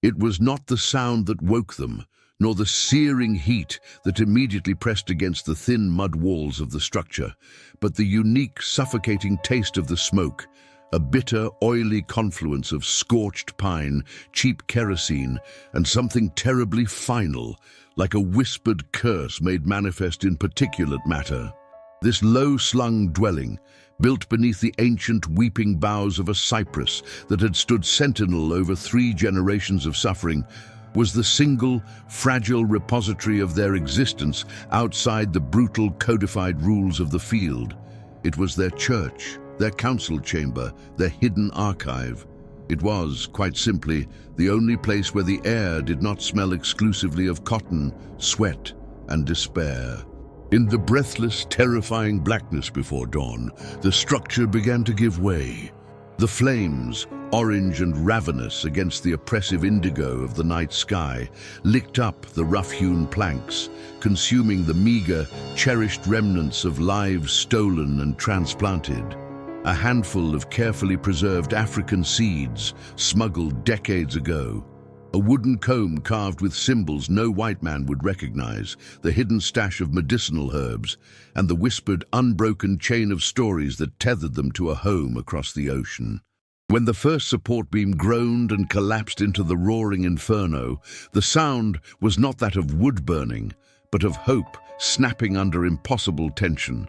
It was not the sound that woke them, nor the searing heat that immediately pressed against the thin mud walls of the structure, but the unique, suffocating taste of the smoke, a bitter, oily confluence of scorched pine, cheap kerosene, and something terribly final, like a whispered curse made manifest in particulate matter. This low-slung dwelling, built beneath the ancient weeping boughs of a cypress that had stood sentinel over 3 generations of suffering, was the single, fragile repository of their existence outside the brutal codified rules of the field. It was their church, their council chamber, their hidden archive. It was, quite simply, the only place where the air did not smell exclusively of cotton, sweat, and despair. In the breathless, terrifying blackness before dawn, the structure began to give way. The flames, orange and ravenous against the oppressive indigo of the night sky, licked up the rough-hewn planks, consuming the meager, cherished remnants of lives stolen and transplanted. A handful of carefully preserved African seeds, smuggled decades ago. A wooden comb carved with symbols no white man would recognize, the hidden stash of medicinal herbs, and the whispered, unbroken chain of stories that tethered them to a home across the ocean. When the first support beam groaned and collapsed into the roaring inferno, the sound was not that of wood burning, but of hope snapping under impossible tension.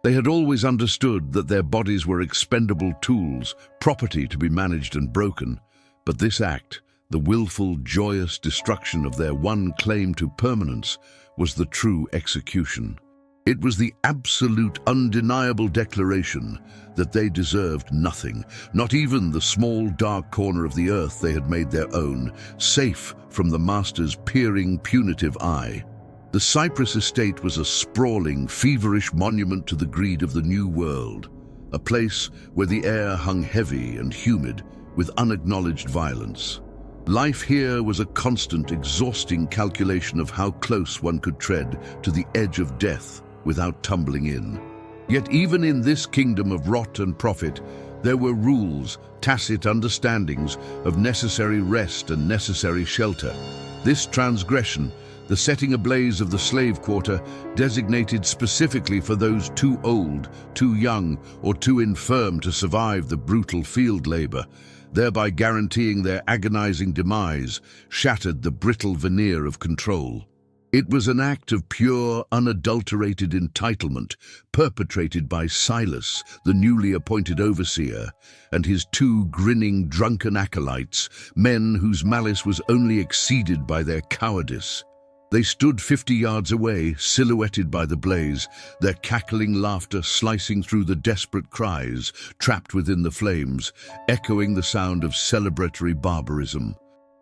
They had always understood that their bodies were expendable tools, property to be managed and broken, but this act, the willful, joyous destruction of their one claim to permanence, was the true execution. It was the absolute, undeniable declaration that they deserved nothing, not even the small, dark corner of the earth they had made their own, safe from the master's peering, punitive eye. The Cypress estate was a sprawling, feverish monument to the greed of the New World, a place where the air hung heavy and humid with unacknowledged violence. Life here was a constant, exhausting calculation of how close one could tread to the edge of death without tumbling in. Yet even in this kingdom of rot and profit, there were rules, tacit understandings of necessary rest and necessary shelter. This transgression, the setting ablaze of the slave quarter, designated specifically for those too old, too young, or too infirm to survive the brutal field labor, thereby guaranteeing their agonizing demise, shattered the brittle veneer of control. It was an act of pure, unadulterated entitlement perpetrated by Silas, the newly appointed overseer, and his 2 grinning, drunken acolytes, men whose malice was only exceeded by their cowardice. They stood 50 yards away, silhouetted by the blaze, their cackling laughter slicing through the desperate cries trapped within the flames, echoing the sound of celebratory barbarism.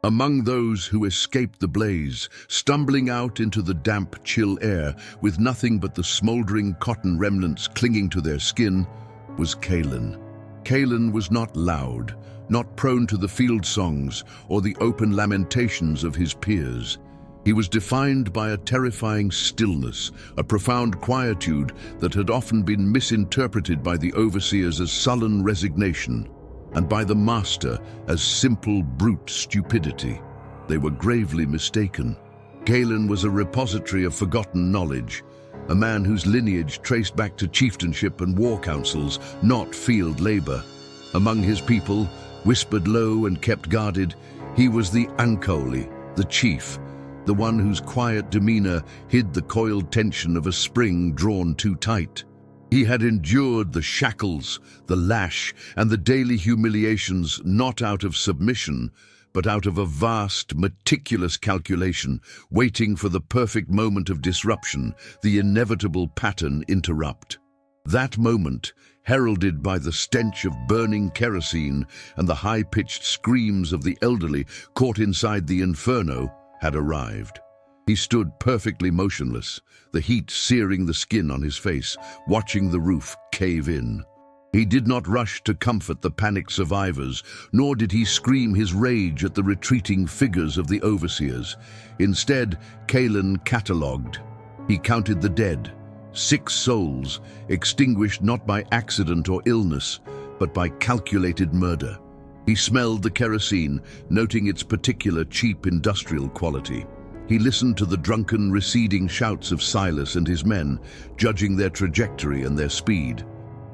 Among those who escaped the blaze, stumbling out into the damp, chill air with nothing but the smoldering cotton remnants clinging to their skin, was Kalen. Kalen was not loud, not prone to the field songs or the open lamentations of his peers. He was defined by a terrifying stillness, a profound quietude that had often been misinterpreted by the overseers as sullen resignation, and by the master as simple, brute stupidity. They were gravely mistaken. Galen was a repository of forgotten knowledge, a man whose lineage traced back to chieftainship and war councils, not field labor. Among his people, whispered low and kept guarded, he was the Ankoli, the chief, the one whose quiet demeanor hid the coiled tension of a spring drawn too tight. He had endured the shackles, the lash, and the daily humiliations not out of submission, but out of a vast, meticulous calculation, waiting for the perfect moment of disruption, the inevitable pattern interrupt. That moment, heralded by the stench of burning kerosene and the high-pitched screams of the elderly caught inside the inferno, had arrived. He stood perfectly motionless, the heat searing the skin on his face, watching the roof cave in. He did not rush to comfort the panicked survivors, nor did he scream his rage at the retreating figures of the overseers. Instead, Kalen catalogued. He counted the dead, 6 souls, extinguished not by accident or illness, but by calculated murder. He smelled the kerosene, noting its particular cheap industrial quality. He listened to the drunken, receding shouts of Silas and his men, judging their trajectory and their speed.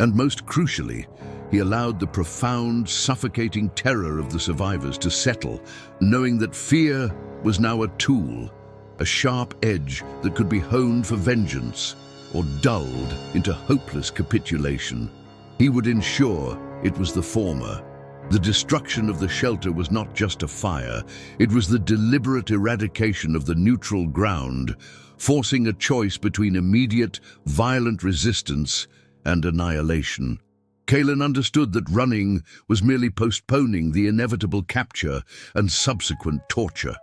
And most crucially, he allowed the profound, suffocating terror of the survivors to settle, knowing that fear was now a tool, a sharp edge that could be honed for vengeance or dulled into hopeless capitulation. He would ensure it was the former. The destruction of the shelter was not just a fire, it was the deliberate eradication of the neutral ground, forcing a choice between immediate, violent resistance and annihilation. Kalen understood that running was merely postponing the inevitable capture and subsequent torture.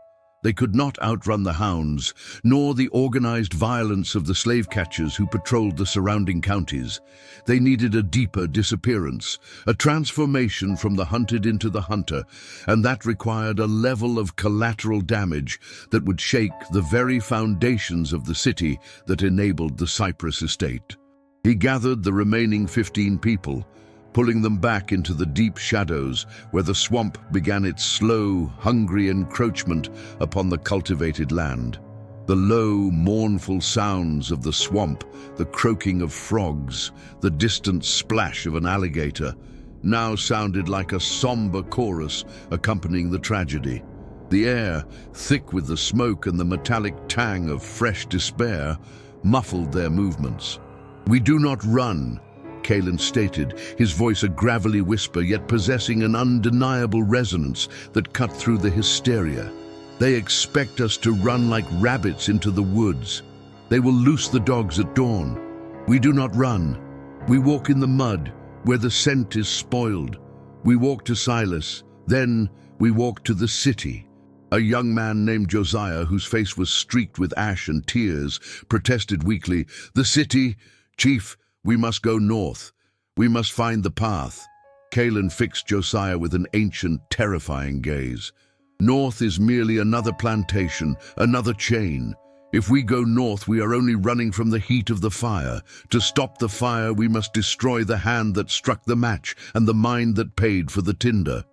They could not outrun the hounds, nor the organized violence of the slave catchers who patrolled the surrounding counties. They needed a deeper disappearance, a transformation from the hunted into the hunter, and that required a level of collateral damage that would shake the very foundations of the city that enabled the Cypress estate. He gathered the remaining 15 people, pulling them back into the deep shadows where the swamp began its slow, hungry encroachment upon the cultivated land. The low, mournful sounds of the swamp, the croaking of frogs, the distant splash of an alligator, now sounded like a somber chorus accompanying the tragedy. The air, thick with the smoke and the metallic tang of fresh despair, muffled their movements. "We do not run," Kalen stated, his voice a gravelly whisper yet possessing an undeniable resonance that cut through the hysteria. "They expect us to run like rabbits into the woods. They will loose the dogs at dawn. We do not run. We walk in the mud, where the scent is spoiled. We walk to Silas, then we walk to the city." A young man named Josiah, whose face was streaked with ash and tears, protested weakly, "The city? Chief, we must go north. We must find the path." Kalen fixed Josiah with an ancient, terrifying gaze. "North is merely another plantation, another chain. If we go north, we are only running from the heat of the fire. To stop the fire, we must destroy the hand that struck the match and the mind that paid for the tinder."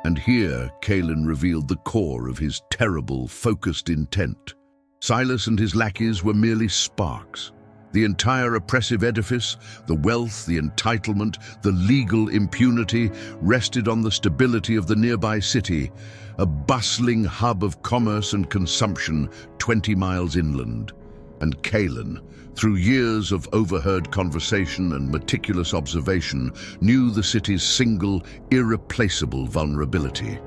And here, Kalen revealed the core of his terrible, focused intent. Silas and his lackeys were merely sparks. The entire oppressive edifice, the wealth, the entitlement, the legal impunity, rested on the stability of the nearby city, a bustling hub of commerce and consumption 20 miles inland. And Kalen, through years of overheard conversation and meticulous observation, knew the city's single, irreplaceable vulnerability.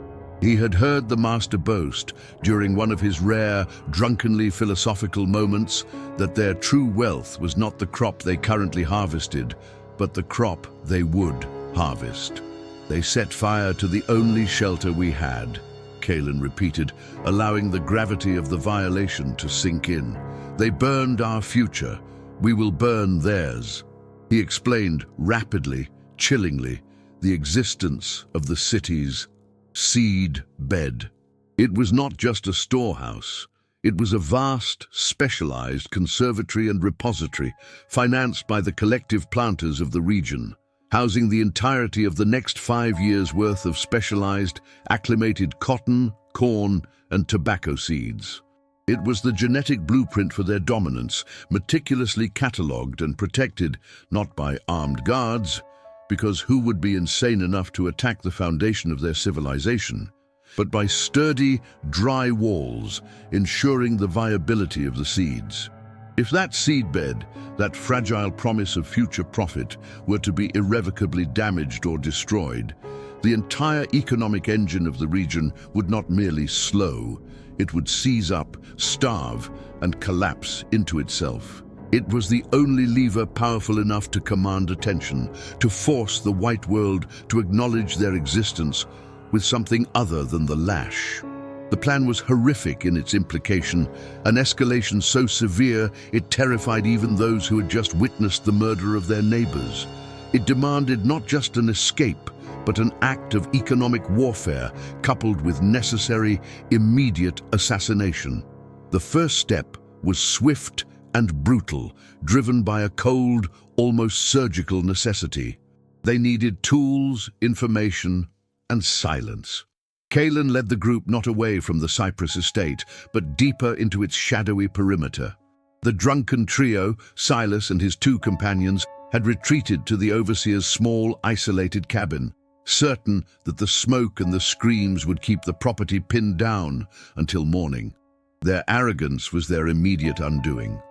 He had heard the master boast, during one of his rare, drunkenly philosophical moments, that their true wealth was not the crop they currently harvested, but the crop they would harvest. "They set fire to the only shelter we had," Kalen repeated, allowing the gravity of the violation to sink in. "They burned our future. We will burn theirs." He explained rapidly, chillingly, the existence of the city's seedbed. It was not just a storehouse. It was a vast, specialized conservatory and repository, financed by the collective planters of the region, housing the entirety of the next 5 years' worth of specialized, acclimated cotton, corn, and tobacco seeds. It was the genetic blueprint for their dominance, meticulously catalogued and protected, not by armed guards, because who would be insane enough to attack the foundation of their civilization, but by sturdy, dry walls, ensuring the viability of the seeds. If that seedbed, that fragile promise of future profit, were to be irrevocably damaged or destroyed, the entire economic engine of the region would not merely slow, it would seize up, starve, and collapse into itself. It was the only lever powerful enough to command attention, to force the white world to acknowledge their existence with something other than the lash. The plan was horrific in its implication, an escalation so severe it terrified even those who had just witnessed the murder of their neighbors. It demanded not just an escape, but an act of economic warfare coupled with necessary, immediate assassination. The first step was swift and brutal, driven by a cold, almost surgical necessity. They needed tools, information, and silence. Kalen led the group not away from the cypress estate, but deeper into its shadowy perimeter. The drunken trio, Silas and his two companions, had retreated to the overseer's small, isolated cabin, certain that the smoke and the screams would keep the property pinned down until morning. Their arrogance was their immediate undoing.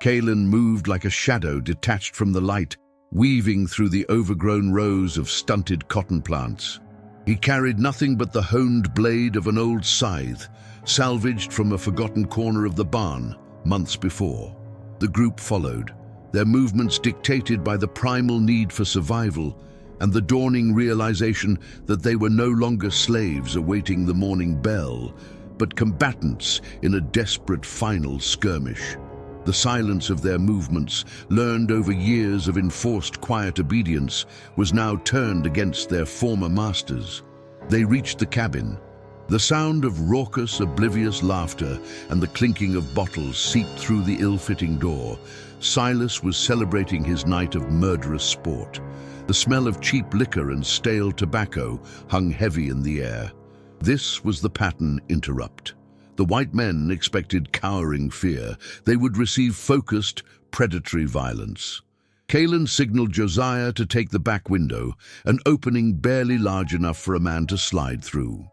Kalen moved like a shadow detached from the light, weaving through the overgrown rows of stunted cotton plants. He carried nothing but the honed blade of an old scythe, salvaged from a forgotten corner of the barn months before. The group followed, their movements dictated by the primal need for survival and the dawning realization that they were no longer slaves awaiting the morning bell, but combatants in a desperate final skirmish. The silence of their movements, learned over years of enforced quiet obedience, was now turned against their former masters. They reached the cabin. The sound of raucous, oblivious laughter and the clinking of bottles seeped through the ill-fitting door. Silas was celebrating his night of murderous sport. The smell of cheap liquor and stale tobacco hung heavy in the air. This was the pattern interrupt. The white men expected cowering fear. They would receive focused, predatory violence. Kalen signaled Josiah to take the back window, an opening barely large enough for a man to slide through.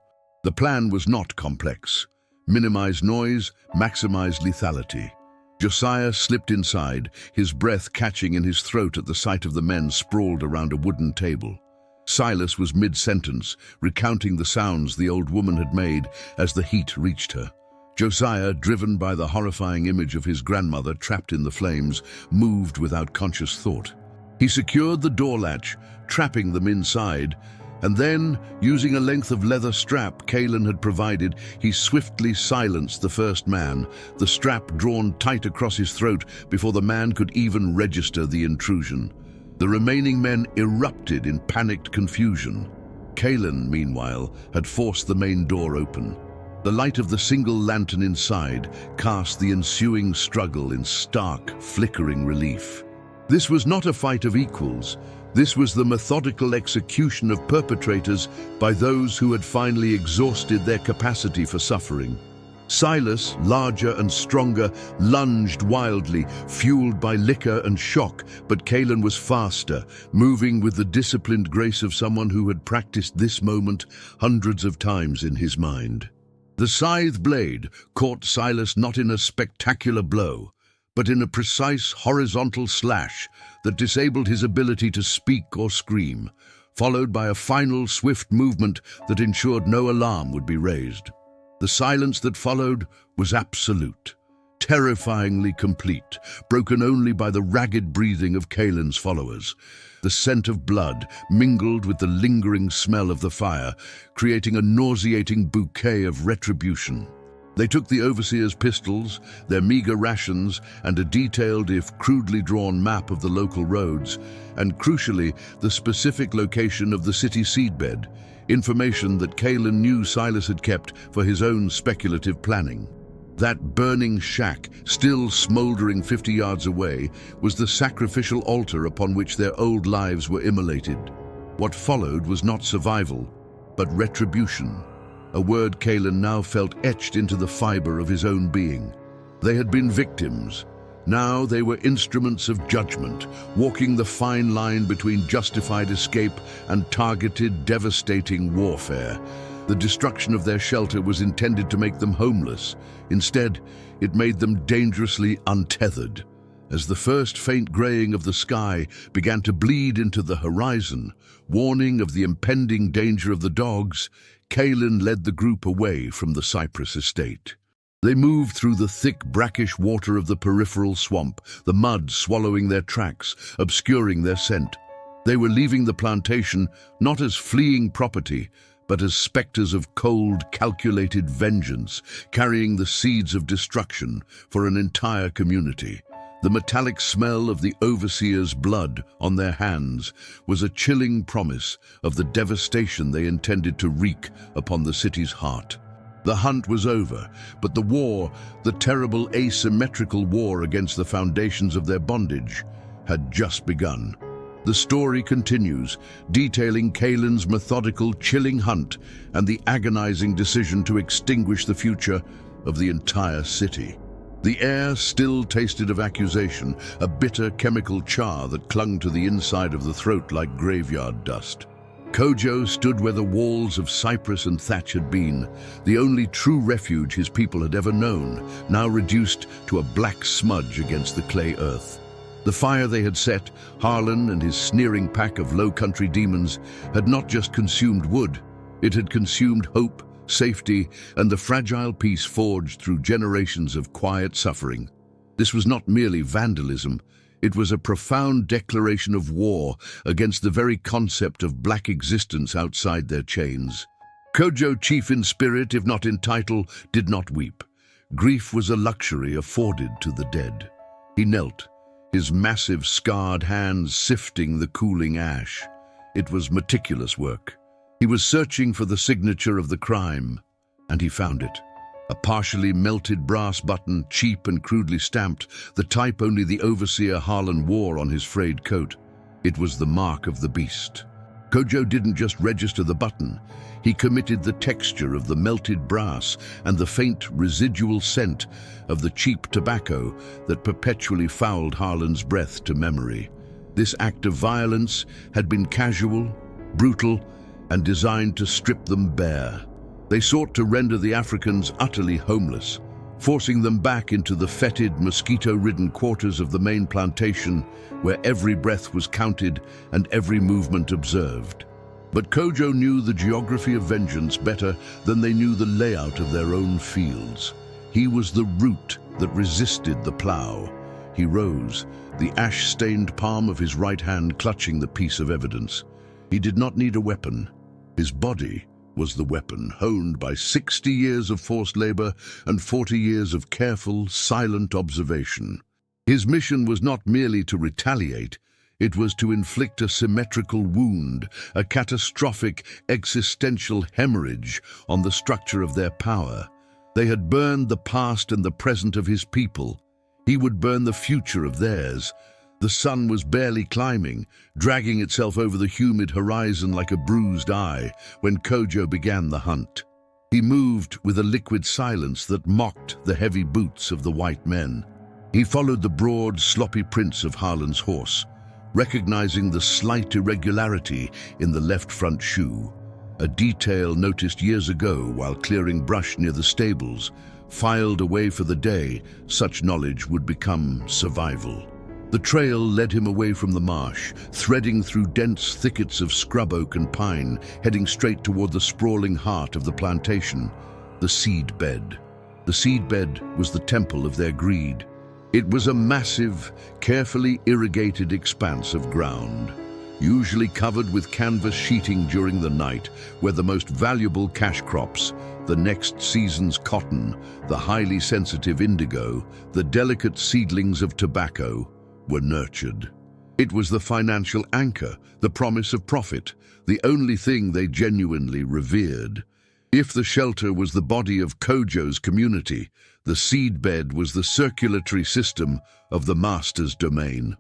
The plan was not complex. Minimize noise, maximize lethality. Josiah slipped inside, his breath catching in his throat at the sight of the men sprawled around a wooden table. Silas was mid-sentence, recounting the sounds the old woman had made as the heat reached her. Josiah, driven by the horrifying image of his grandmother trapped in the flames, moved without conscious thought. He secured the door latch, trapping them inside, and then, using a length of leather strap Kalen had provided, he swiftly silenced the first man, the strap drawn tight across his throat before the man could even register the intrusion. The remaining men erupted in panicked confusion. Kalen, meanwhile, had forced the main door open. The light of the single lantern inside cast the ensuing struggle in stark, flickering relief. This was not a fight of equals. This was the methodical execution of perpetrators by those who had finally exhausted their capacity for suffering. Silas, larger and stronger, lunged wildly, fueled by liquor and shock, but Kalen was faster, moving with the disciplined grace of someone who had practiced this moment hundreds of times in his mind. The scythe blade caught Silas not in a spectacular blow, but in a precise horizontal slash that disabled his ability to speak or scream, followed by a final swift movement that ensured no alarm would be raised. The silence that followed was absolute, terrifyingly complete, broken only by the ragged breathing of Kalen's followers. The scent of blood mingled with the lingering smell of the fire, creating a nauseating bouquet of retribution. They took the overseer's pistols, their meager rations, and a detailed, if crudely drawn map of the local roads, and crucially, the specific location of the city seedbed, information that Kalen knew Silas had kept for his own speculative planning. That burning shack, still smoldering 50 yards away, was the sacrificial altar upon which their old lives were immolated. What followed was not survival, but retribution, a word Kalen now felt etched into the fiber of his own being. They had been victims. Now they were instruments of judgment, walking the fine line between justified escape and targeted, devastating warfare. The destruction of their shelter was intended to make them homeless. Instead, it made them dangerously untethered. As the first faint graying of the sky began to bleed into the horizon, warning of the impending danger of the dogs, Kalen led the group away from the cypress estate. They moved through the thick, brackish water of the peripheral swamp, the mud swallowing their tracks, obscuring their scent. They were leaving the plantation not as fleeing property, but as specters of cold, calculated vengeance, carrying the seeds of destruction for an entire community. The metallic smell of the overseer's blood on their hands was a chilling promise of the devastation they intended to wreak upon the city's heart. The hunt was over, but the war, the terrible asymmetrical war against the foundations of their bondage, had just begun. The story continues, detailing Kalen's methodical, chilling hunt and the agonizing decision to extinguish the future of the entire city. The air still tasted of accusation, a bitter chemical char that clung to the inside of the throat like graveyard dust. Kojo stood where the walls of cypress and thatch had been, the only true refuge his people had ever known, now reduced to a black smudge against the clay earth. The fire they had set, Harlan and his sneering pack of low-country demons, had not just consumed wood, it had consumed hope, safety, and the fragile peace forged through generations of quiet suffering. This was not merely vandalism, it was a profound declaration of war against the very concept of black existence outside their chains. Kojo, chief in spirit if not in title, did not weep. Grief was a luxury afforded to the dead. He knelt, his massive scarred hands sifting the cooling ash. It was meticulous work. He was searching for the signature of the crime, and he found it. A partially melted brass button, cheap and crudely stamped, the type only the overseer Harlan wore on his frayed coat. It was the mark of the beast. Kojo didn't just register the button. He committed the texture of the melted brass and the faint residual scent of the cheap tobacco that perpetually fouled Harlan's breath to memory. This act of violence had been casual, brutal, and designed to strip them bare. They sought to render the Africans utterly homeless, forcing them back into the fetid, mosquito-ridden quarters of the main plantation, where every breath was counted and every movement observed. But Kojo knew the geography of vengeance better than they knew the layout of their own fields. He was the root that resisted the plow. He rose, the ash-stained palm of his right hand clutching the piece of evidence. He did not need a weapon. His body was the weapon, honed by 60 years of forced labor and 40 years of careful, silent observation. His mission was not merely to retaliate, it was to inflict a symmetrical wound, a catastrophic existential hemorrhage on the structure of their power. They had burned the past and the present of his people. He would burn the future of theirs. The sun was barely climbing, dragging itself over the humid horizon like a bruised eye, when Kojo began the hunt. He moved with a liquid silence that mocked the heavy boots of the white men. He followed the broad, sloppy prints of Harlan's horse, recognizing the slight irregularity in the left front shoe, a detail noticed years ago while clearing brush near the stables. Filed away for the day, such knowledge would become survival. The trail led him away from the marsh, threading through dense thickets of scrub oak and pine, heading straight toward the sprawling heart of the plantation, the seedbed. The seedbed was the temple of their greed. It was a massive, carefully irrigated expanse of ground, usually covered with canvas sheeting during the night, where the most valuable cash crops, the next season's cotton, the highly sensitive indigo, the delicate seedlings of tobacco, were nurtured. It was the financial anchor, the promise of profit, the only thing they genuinely revered. If the shelter was the body of Kojo's community, the seedbed was the circulatory system of the master's domain.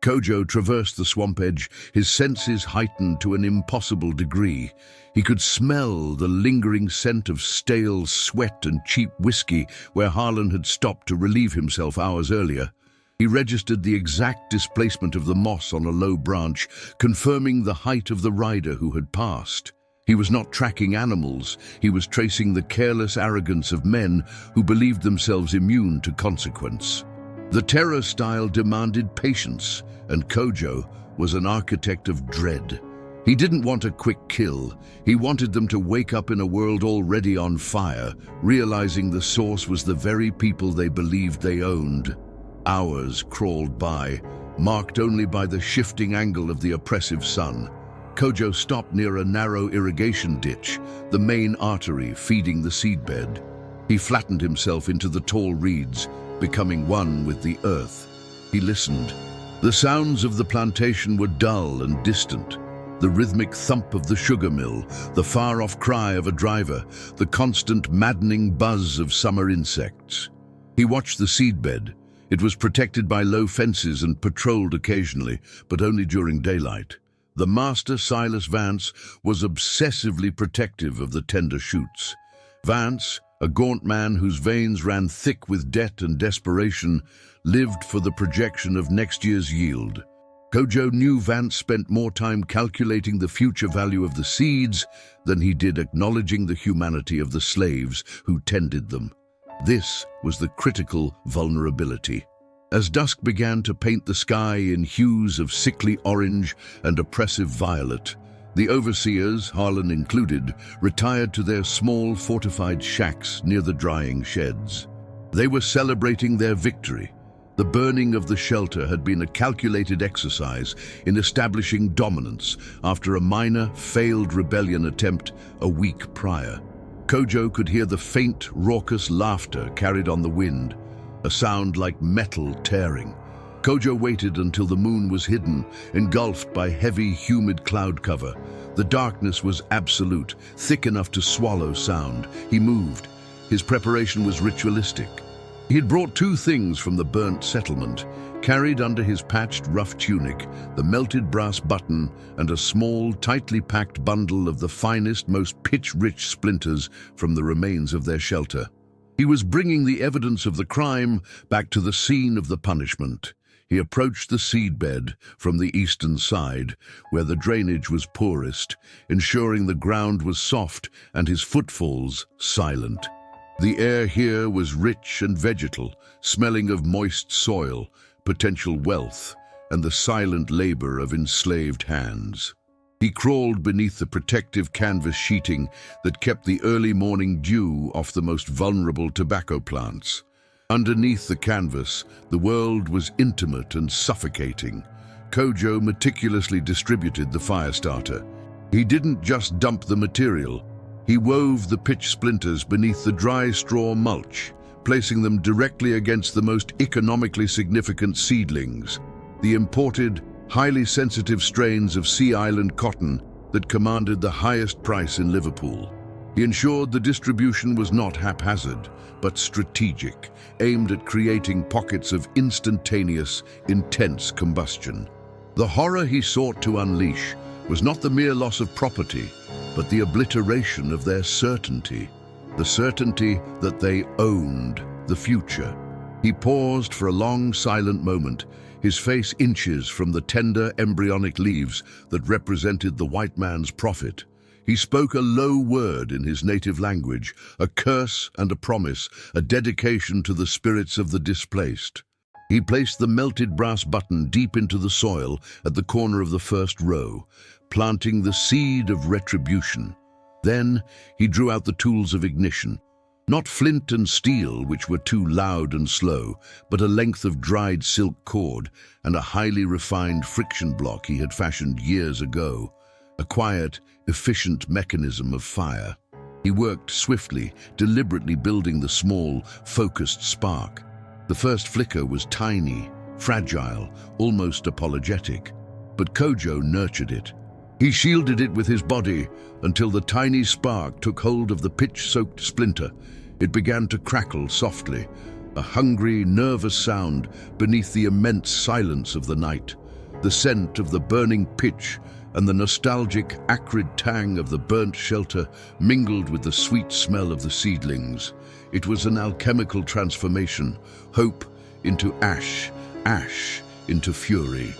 Kojo traversed the swamp edge, his senses heightened to an impossible degree. He could smell the lingering scent of stale sweat and cheap whiskey where Harlan had stopped to relieve himself hours earlier. He registered the exact displacement of the moss on a low branch, confirming the height of the rider who had passed. He was not tracking animals, he was tracing the careless arrogance of men who believed themselves immune to consequence. The terror style demanded patience, and Kojo was an architect of dread. He didn't want a quick kill. He wanted them to wake up in a world already on fire, realizing the source was the very people they believed they owned. Hours crawled by, marked only by the shifting angle of the oppressive sun. Kojo stopped near a narrow irrigation ditch, the main artery feeding the seedbed. He flattened himself into the tall reeds, becoming one with the earth. He listened. The sounds of the plantation were dull and distant. The rhythmic thump of the sugar mill, the far-off cry of a driver, the constant maddening buzz of summer insects. He watched the seedbed. It was protected by low fences and patrolled occasionally, but only during daylight. The master, Silas Vance, was obsessively protective of the tender shoots. Vance, a gaunt man whose veins ran thick with debt and desperation, lived for the projection of next year's yield. Kojo knew Vance spent more time calculating the future value of the seeds than he did acknowledging the humanity of the slaves who tended them. This was the critical vulnerability. As dusk began to paint the sky in hues of sickly orange and oppressive violet, the overseers, Harlan included, retired to their small fortified shacks near the drying sheds. They were celebrating their victory. The burning of the shelter had been a calculated exercise in establishing dominance after a minor, failed rebellion attempt a week prior. Kojo could hear the faint, raucous laughter carried on the wind, a sound like metal tearing. Kojo waited until the moon was hidden, engulfed by heavy, humid cloud cover. The darkness was absolute, thick enough to swallow sound. He moved. His preparation was ritualistic. He had brought two things from the burnt settlement, carried under his patched, rough tunic, the melted brass button and a small, tightly packed bundle of the finest, most pitch-rich splinters from the remains of their shelter. He was bringing the evidence of the crime back to the scene of the punishment. He approached the seedbed from the eastern side, where the drainage was poorest, ensuring the ground was soft and his footfalls silent. The air here was rich and vegetal, smelling of moist soil, potential wealth, and the silent labor of enslaved hands. He crawled beneath the protective canvas sheeting that kept the early morning dew off the most vulnerable tobacco plants. Underneath the canvas, the world was intimate and suffocating. Kojo meticulously distributed the fire starter. He didn't just dump the material. He wove the pitch splinters beneath the dry straw mulch, placing them directly against the most economically significant seedlings, the imported, highly sensitive strains of Sea Island cotton that commanded the highest price in Liverpool. He ensured the distribution was not haphazard, but strategic, aimed at creating pockets of instantaneous, intense combustion. The horror he sought to unleash was not the mere loss of property, but the obliteration of their certainty, the certainty that they owned the future. He paused for a long, silent moment, his face inches from the tender, embryonic leaves that represented the white man's profit. He spoke a low word in his native language, a curse and a promise, a dedication to the spirits of the displaced. He placed the melted brass button deep into the soil at the corner of the first row, planting the seed of retribution. Then he drew out the tools of ignition. Not flint and steel, which were too loud and slow, but a length of dried silk cord and a highly refined friction block he had fashioned years ago. A quiet, efficient mechanism of fire. He worked swiftly, deliberately building the small, focused spark. The first flicker was tiny, fragile, almost apologetic. But Kojo nurtured it. He shielded it with his body until the tiny spark took hold of the pitch-soaked splinter. It began to crackle softly, a hungry, nervous sound beneath the immense silence of the night. The scent of the burning pitch and the nostalgic, acrid tang of the burnt shelter mingled with the sweet smell of the seedlings. It was an alchemical transformation, hope into ash, ash into fury.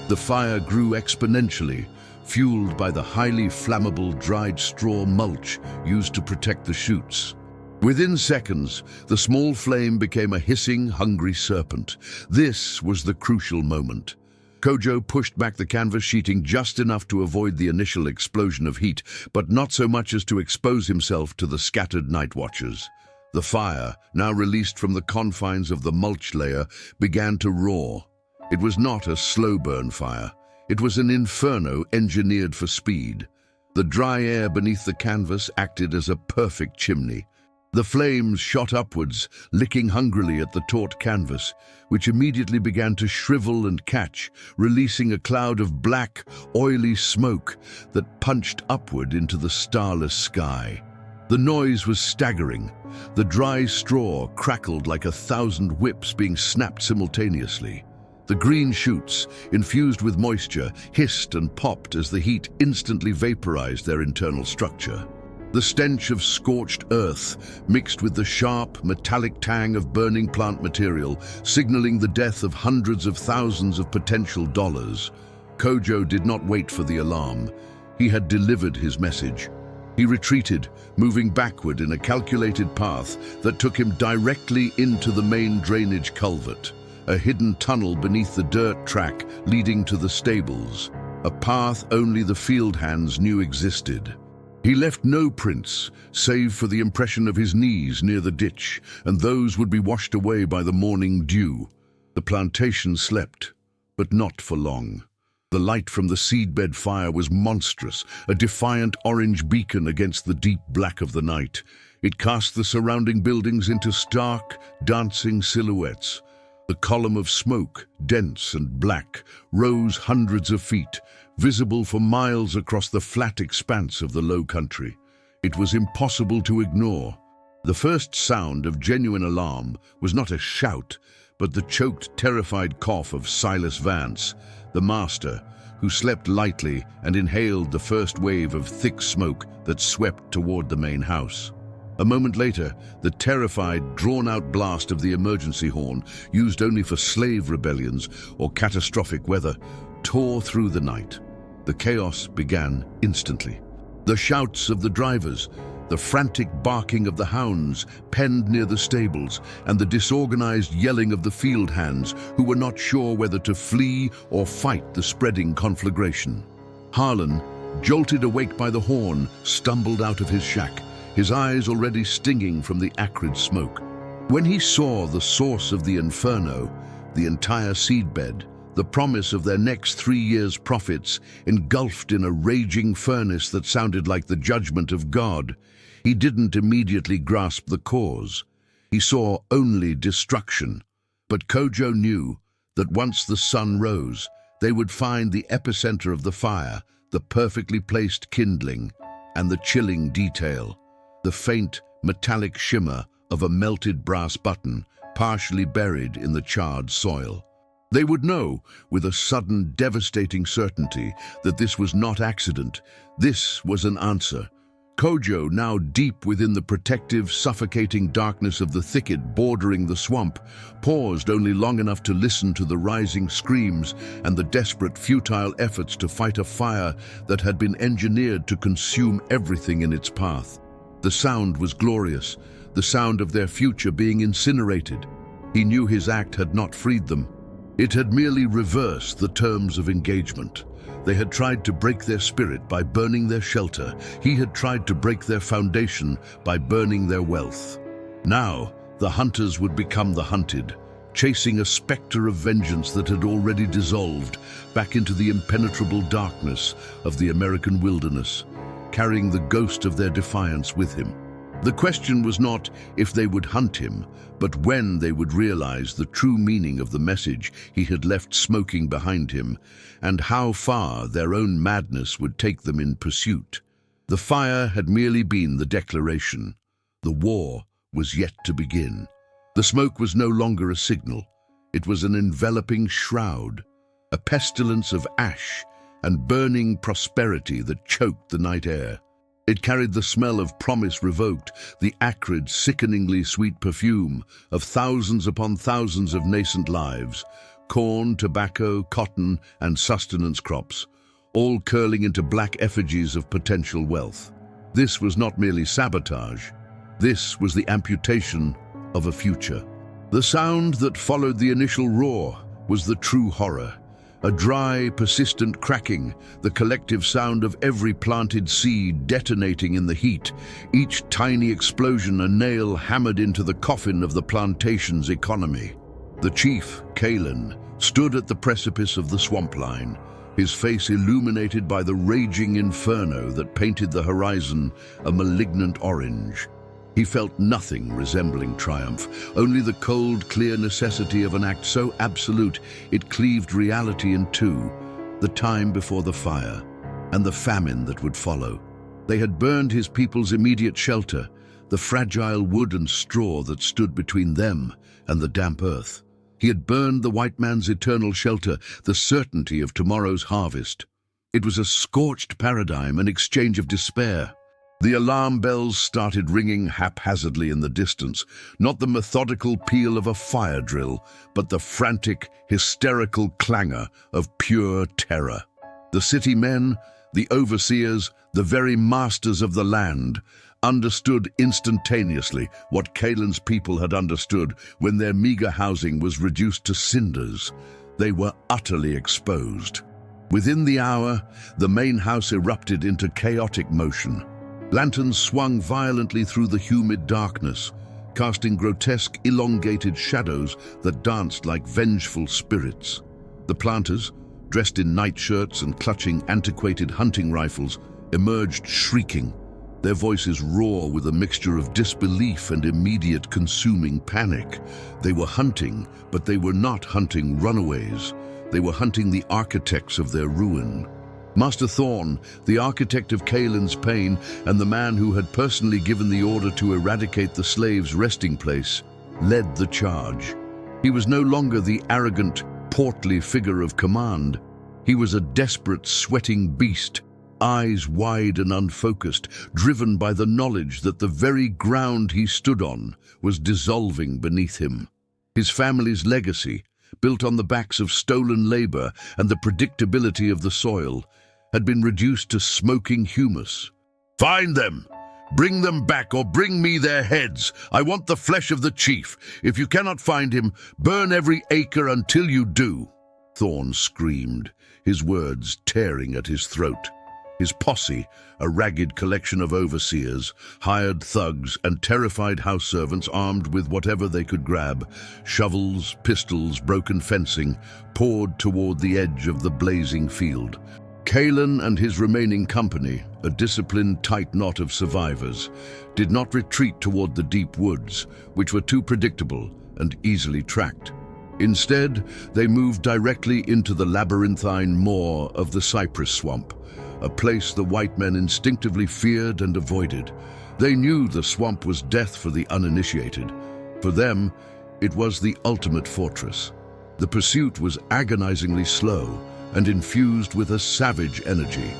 The fire grew exponentially, fueled by the highly flammable dried straw mulch used to protect the shoots. Within seconds, the small flame became a hissing, hungry serpent. This was the crucial moment. Kojo pushed back the canvas sheeting just enough to avoid the initial explosion of heat, but not so much as to expose himself to the scattered night watchers. The fire, now released from the confines of the mulch layer, began to roar. It was not a slow-burn fire. It was an inferno engineered for speed. The dry air beneath the canvas acted as a perfect chimney. The flames shot upwards, licking hungrily at the taut canvas, which immediately began to shrivel and catch, releasing a cloud of black, oily smoke that punched upward into the starless sky. The noise was staggering. The dry straw crackled like 1,000 whips being snapped simultaneously. The green shoots, infused with moisture, hissed and popped as the heat instantly vaporized their internal structure. The stench of scorched earth mixed with the sharp, metallic tang of burning plant material, signaling the death of hundreds of thousands of potential dollars. Kojo did not wait for the alarm. He had delivered his message. He retreated, moving backward in a calculated path that took him directly into the main drainage culvert, a hidden tunnel beneath the dirt track leading to the stables, a path only the field hands knew existed. He left no prints, save for the impression of his knees near the ditch, and those would be washed away by the morning dew. The plantation slept, but not for long. The light from the seedbed fire was monstrous, a defiant orange beacon against the deep black of the night. It cast the surrounding buildings into stark, dancing silhouettes. The column of smoke, dense and black, rose hundreds of feet, visible for miles across the flat expanse of the low country. It was impossible to ignore. The first sound of genuine alarm was not a shout, but the choked, terrified cough of Silas Vance, the master, who slept lightly and inhaled the first wave of thick smoke that swept toward the main house. A moment later, the terrified, drawn-out blast of the emergency horn, used only for slave rebellions or catastrophic weather, tore through the night. The chaos began instantly. The shouts of the drivers, the frantic barking of the hounds penned near the stables, and the disorganized yelling of the field hands who were not sure whether to flee or fight the spreading conflagration. Harlan, jolted awake by the horn, stumbled out of his shack, his eyes already stinging from the acrid smoke. When he saw the source of the inferno, the entire seedbed, the promise of their next 3 years' profits, engulfed in a raging furnace that sounded like the judgment of God, he didn't immediately grasp the cause. He saw only destruction. But Kojo knew that once the sun rose, they would find the epicenter of the fire, the perfectly placed kindling, and the chilling detail, the faint, metallic shimmer of a melted brass button, partially buried in the charred soil. They would know, with a sudden, devastating certainty, that this was not accident. This was an answer. Kojo, now deep within the protective, suffocating darkness of the thicket bordering the swamp, paused only long enough to listen to the rising screams and the desperate, futile efforts to fight a fire that had been engineered to consume everything in its path. The sound was glorious, the sound of their future being incinerated. He knew his act had not freed them. It had merely reversed the terms of engagement. They had tried to break their spirit by burning their shelter. He had tried to break their foundation by burning their wealth. Now, the hunters would become the hunted, chasing a specter of vengeance that had already dissolved back into the impenetrable darkness of the American wilderness, carrying the ghost of their defiance with him. The question was not if they would hunt him, but when they would realize the true meaning of the message he had left smoking behind him, and how far their own madness would take them in pursuit. The fire had merely been the declaration. The war was yet to begin. The smoke was no longer a signal. It was an enveloping shroud, a pestilence of ash and burning prosperity that choked the night air. It carried the smell of promise revoked, the acrid, sickeningly sweet perfume of thousands upon thousands of nascent lives, corn, tobacco, cotton, and sustenance crops, all curling into black effigies of potential wealth. This was not merely sabotage. This was the amputation of a future. The sound that followed the initial roar was the true horror. A dry, persistent cracking, the collective sound of every planted seed detonating in the heat, each tiny explosion a nail hammered into the coffin of the plantation's economy. The chief, Kalen, stood at the precipice of the swampline, his face illuminated by the raging inferno that painted the horizon a malignant orange. He felt nothing resembling triumph, only the cold, clear necessity of an act so absolute it cleaved reality in two, the time before the fire and the famine that would follow. They had burned his people's immediate shelter, the fragile wood and straw that stood between them and the damp earth. He had burned the white man's eternal shelter, the certainty of tomorrow's harvest. It was a scorched paradigm, an exchange of despair. The alarm bells started ringing haphazardly in the distance, not the methodical peal of a fire drill, but the frantic, hysterical clangor of pure terror. The city men, the overseers, the very masters of the land, understood instantaneously what Kalen's people had understood when their meager housing was reduced to cinders. They were utterly exposed. Within the hour, the main house erupted into chaotic motion. Lanterns swung violently through the humid darkness, casting grotesque, elongated shadows that danced like vengeful spirits. The planters, dressed in nightshirts and clutching antiquated hunting rifles, emerged shrieking, their voices raw with a mixture of disbelief and immediate consuming panic. They were hunting, but they were not hunting runaways. They were hunting the architects of their ruin. Master Thorn, the architect of Kalen's pain and the man who had personally given the order to eradicate the slaves' resting place, led the charge. He was no longer the arrogant, portly figure of command. He was a desperate, sweating beast, eyes wide and unfocused, driven by the knowledge that the very ground he stood on was dissolving beneath him. His family's legacy, built on the backs of stolen labor and the predictability of the soil, had been reduced to smoking humus. "Find them! Bring them back, or bring me their heads! I want the flesh of the chief. If you cannot find him, burn every acre until you do!" Thorn screamed, his words tearing at his throat. His posse, a ragged collection of overseers, hired thugs, and terrified house servants armed with whatever they could grab, shovels, pistols, broken fencing, poured toward the edge of the blazing field. Kalen and his remaining company, a disciplined tight knot of survivors, did not retreat toward the deep woods, which were too predictable and easily tracked. Instead, they moved directly into the labyrinthine maw of the cypress swamp, a place the white men instinctively feared and avoided. They knew the swamp was death for the uninitiated. For them, it was the ultimate fortress. The pursuit was agonizingly slow and infused with a savage energy.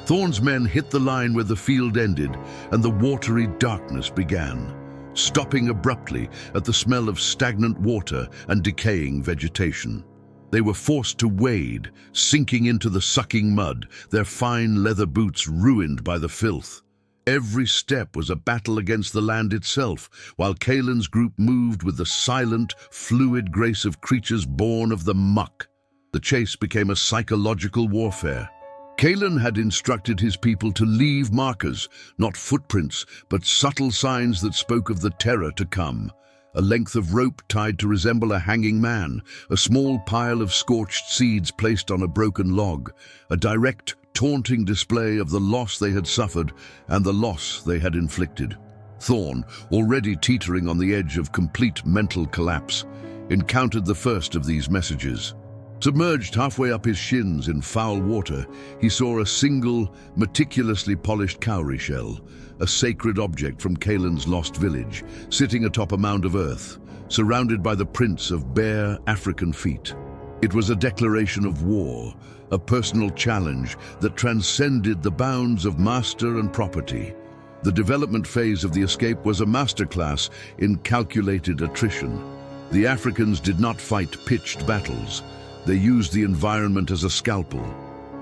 Thorn's men hit the line where the field ended and the watery darkness began, stopping abruptly at the smell of stagnant water and decaying vegetation. They were forced to wade, sinking into the sucking mud, their fine leather boots ruined by the filth. Every step was a battle against the land itself, while Kalen's group moved with the silent, fluid grace of creatures born of the muck. The chase became a psychological warfare. Kalen had instructed his people to leave markers, not footprints, but subtle signs that spoke of the terror to come. A length of rope tied to resemble a hanging man, a small pile of scorched seeds placed on a broken log, a direct, taunting display of the loss they had suffered and the loss they had inflicted. Thorn, already teetering on the edge of complete mental collapse, encountered the first of these messages. Submerged halfway up his shins in foul water, he saw a single, meticulously polished cowrie shell, a sacred object from Kalen's lost village, sitting atop a mound of earth, surrounded by the prints of bare African feet. It was a declaration of war, a personal challenge that transcended the bounds of master and property. The development phase of the escape was a masterclass in calculated attrition. The Africans did not fight pitched battles. They used the environment as a scalpel.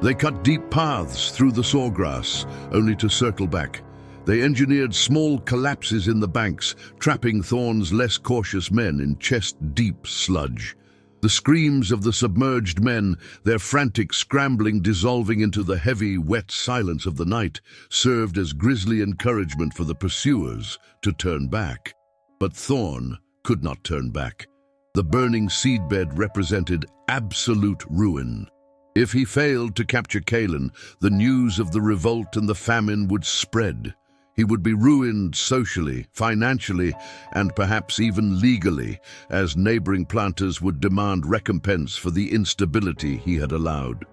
They cut deep paths through the sawgrass, only to circle back. They engineered small collapses in the banks, trapping Thorn's less cautious men in chest-deep sludge. The screams of the submerged men, their frantic scrambling dissolving into the heavy, wet silence of the night, served as grisly encouragement for the pursuers to turn back. But Thorn could not turn back. The burning seedbed represented absolute ruin. If he failed to capture Kalen, the news of the revolt and the famine would spread. He would be ruined socially, financially, and perhaps even legally, as neighboring planters would demand recompense for the instability he had allowed.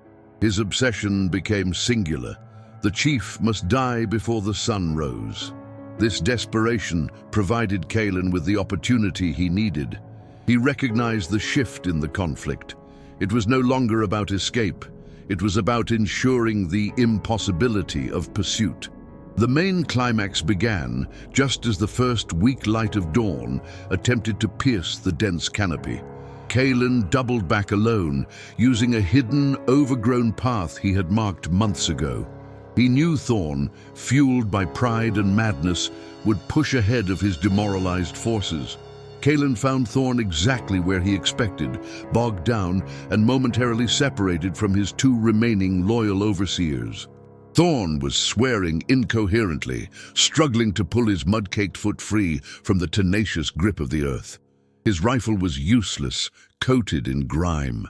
His obsession became singular. The chief must die before the sun rose. This desperation provided Kaelan with the opportunity he needed. He recognized the shift in the conflict. It was no longer about escape. It was about ensuring the impossibility of pursuit. The main climax began just as the first weak light of dawn attempted to pierce the dense canopy. Kaelan doubled back alone, using a hidden, overgrown path he had marked months ago. He knew Thorn, fueled by pride and madness, would push ahead of his demoralized forces. Kaelan found Thorn exactly where he expected, bogged down and momentarily separated from his two remaining loyal overseers. Thorn was swearing incoherently, struggling to pull his mud-caked foot free from the tenacious grip of the earth. His rifle was useless, coated in grime.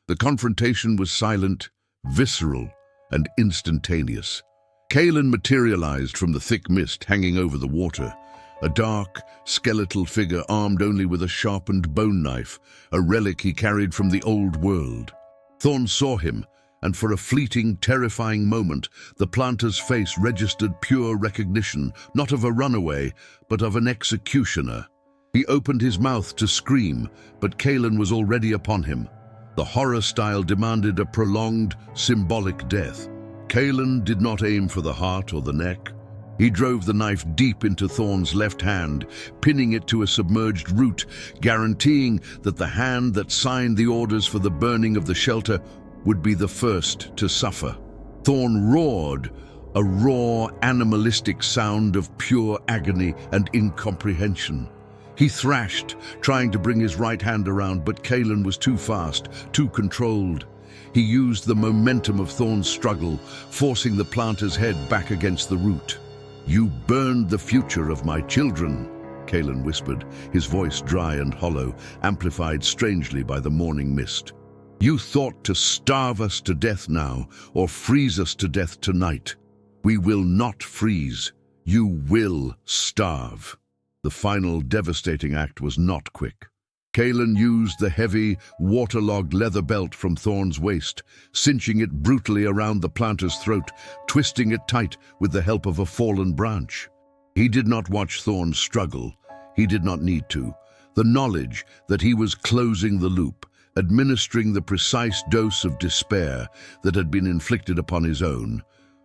The confrontation was silent, visceral, and instantaneous. Kaelan materialized from the thick mist hanging over the water, a dark, skeletal figure armed only with a sharpened bone knife, a relic he carried from the old world. Thorn saw him, and for a fleeting, terrifying moment, the planter's face registered pure recognition, not of a runaway, but of an executioner. He opened his mouth to scream, but Kaelan was already upon him. The horror style demanded a prolonged, symbolic death. Kaelan did not aim for the heart or the neck. He drove the knife deep into Thorn's left hand, pinning it to a submerged root, guaranteeing that the hand that signed the orders for the burning of the shelter would be the first to suffer. Thorn roared, a raw, animalistic sound of pure agony and incomprehension. He thrashed, trying to bring his right hand around, but Kaelan was too fast, too controlled. He used the momentum of Thorn's struggle, forcing the planter's head back against the root. "You burned the future of my children," Kaelan whispered, his voice dry and hollow, amplified strangely by the morning mist. "You thought to starve us to death now, or freeze us to death tonight. We will not freeze. You will starve." The final devastating act was not quick. Kaelan used the heavy, waterlogged leather belt from Thorn's waist, cinching it brutally around the planter's throat, twisting it tight with the help of a fallen branch. He did not watch Thorn struggle. He did not need to. The knowledge that he was closing the loop, administering the precise dose of despair that had been inflicted upon his own,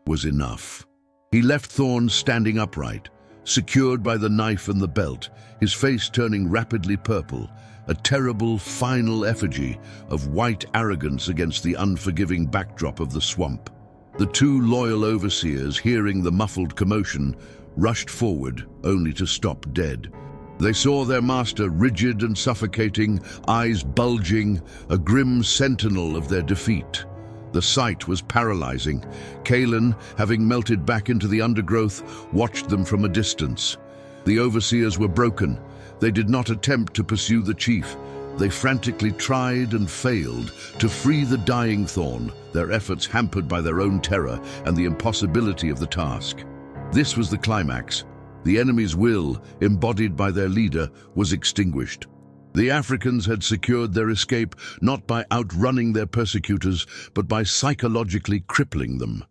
was enough. He left Thorn standing upright, secured by the knife and the belt, his face turning rapidly purple, a terrible final effigy of white arrogance against the unforgiving backdrop of the swamp. The two loyal overseers, hearing the muffled commotion, rushed forward, only to stop dead. They saw their master rigid and suffocating, eyes bulging, a grim sentinel of their defeat. The sight was paralyzing. Kaelan, having melted back into the undergrowth, watched them from a distance. The overseers were broken. They did not attempt to pursue the chief. They frantically tried and failed to free the dying Thorn, their efforts hampered by their own terror and the impossibility of the task. This was the climax. The enemy's will, embodied by their leader, was extinguished. The Africans had secured their escape not by outrunning their persecutors, but by psychologically crippling them.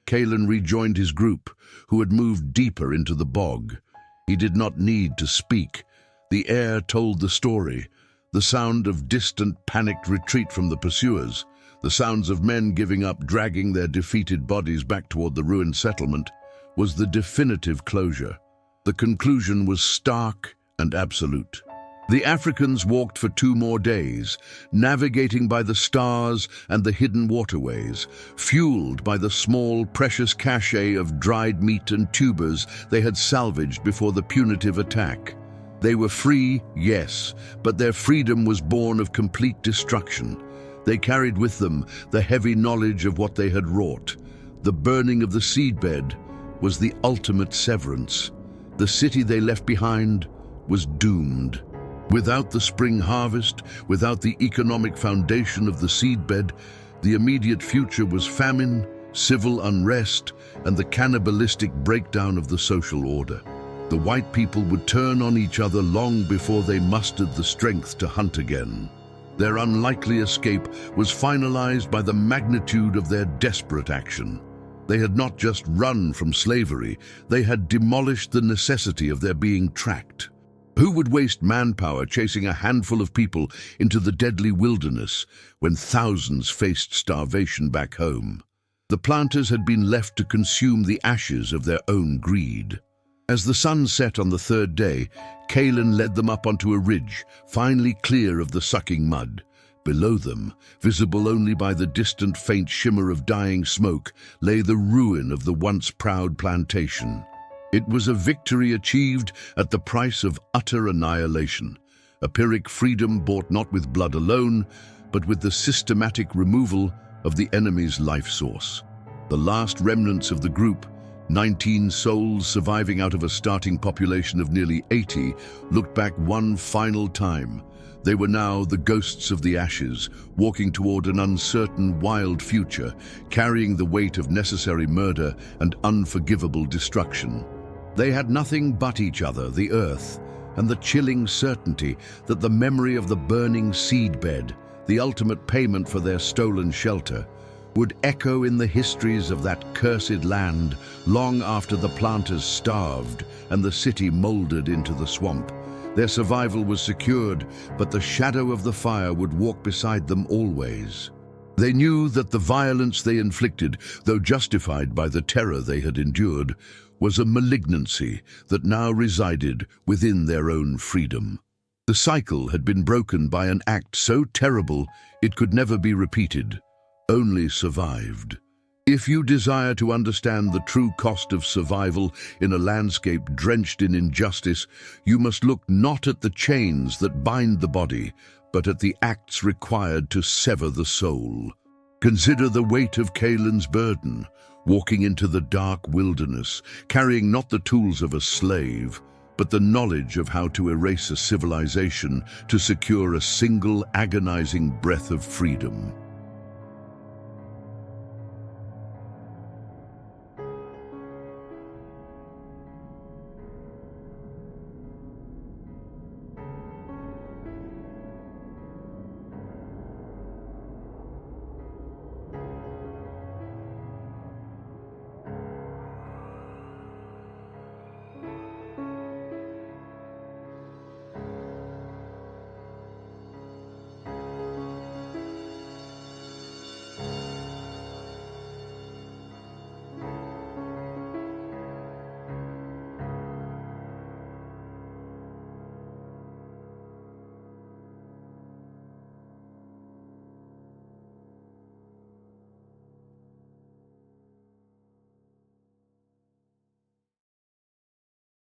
Kaelan rejoined his group, who had moved deeper into the bog. He did not need to speak. The air told the story. The sound of distant, panicked retreat from the pursuers, the sounds of men giving up, dragging their defeated bodies back toward the ruined settlement, was the definitive closure. The conclusion was stark and absolute. The Africans walked for 2 more days, navigating by the stars and the hidden waterways, fueled by the small, precious cache of dried meat and tubers they had salvaged before the punitive attack. They were free, yes, but their freedom was born of complete destruction. They carried with them the heavy knowledge of what they had wrought. The burning of the seedbed was the ultimate severance. The city they left behind was doomed. Without the spring harvest, without the economic foundation of the seedbed, the immediate future was famine, civil unrest, and the cannibalistic breakdown of the social order. The white people would turn on each other long before they mustered the strength to hunt again. Their unlikely escape was finalized by the magnitude of their desperate action. They had not just run from slavery, they had demolished the necessity of their being tracked. Who would waste manpower chasing a handful of people into the deadly wilderness when thousands faced starvation back home? The planters had been left to consume the ashes of their own greed. As the sun set on the third day, Kalen led them up onto a ridge, finally clear of the sucking mud. Below them, visible only by the distant faint shimmer of dying smoke, lay the ruin of the once proud plantation. It was a victory achieved at the price of utter annihilation, a Pyrrhic freedom bought not with blood alone, but with the systematic removal of the enemy's life source. The last remnants of the group, 19 souls surviving out of a starting population of nearly 80, looked back one final time. They were now the ghosts of the ashes, walking toward an uncertain, wild future, carrying the weight of necessary murder and unforgivable destruction. They had nothing but each other, the earth, and the chilling certainty that the memory of the burning seedbed, the ultimate payment for their stolen shelter, would echo in the histories of that cursed land long after the planters starved and the city molded into the swamp. Their survival was secured, but the shadow of the fire would walk beside them always. They knew that the violence they inflicted, though justified by the terror they had endured, was a malignancy that now resided within their own freedom. The cycle had been broken by an act so terrible it could never be repeated, only survived. If you desire to understand the true cost of survival in a landscape drenched in injustice, you must look not at the chains that bind the body, but at the acts required to sever the soul. Consider the weight of Kalen's burden, walking into the dark wilderness, carrying not the tools of a slave, but the knowledge of how to erase a civilization to secure a single agonizing breath of freedom.